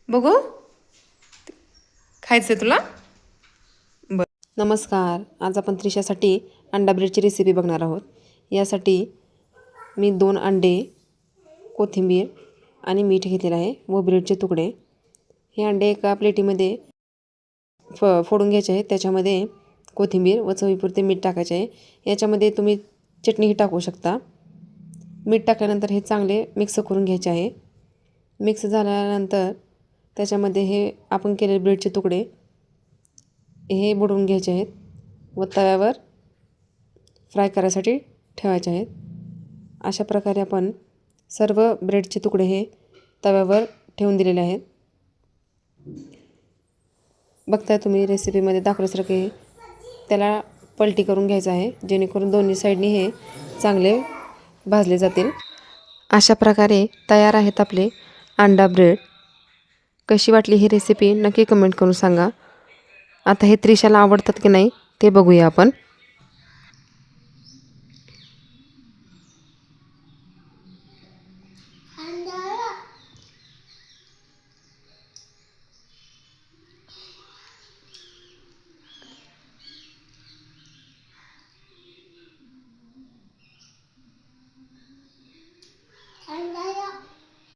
बघू खायचं तुला बरं. नमस्कार, आज आपण त्रिशासाठी अंडा ब्रेडची रेसिपी बघणार आहोत. यासाठी मी 2 अंडे, कोथिंबीर आणि मीठ घेतलेलं आहे व ब्रेडचे तुकडे. हे अंडे एका प्लेटीमध्ये फोडून घ्यायचे आहेत. त्याच्यामध्ये कोथिंबीर व चवीपुरते मीठ टाकायचे आहे. याच्यामध्ये तुम्ही चटणीही टाकू शकता. मीठ टाकल्यानंतर हे चांगले मिक्स करून घ्यायचे आहे. मिक्स झाल्यानंतर त्याच्यामध्ये हे आपण केलेले ब्रेडचे तुकडे हे बुडवून घ्यायचे आहेत व तव्यावर फ्राय करायसाठी ठेवायचे आहेत. अशा प्रकारे आपण सर्व ब्रेडचे तुकडे हे तव्यावर ठेवून दिलेले आहेत. बघताय तुम्ही रेसिपीमध्ये दाखवल्यासारखे त्याला पलटी करून घ्यायचं आहे, जेणेकरून दोन्ही साईडनी हे चांगले भाजले जातील. अशा प्रकारे तयार आहेत आपले अंडा ब्रेड. कशी वाटली ही रेसिपी नक्की कमेंट करून सांगा. आता हे त्रिशाला आवडतात की नाही ते बघूया आपण.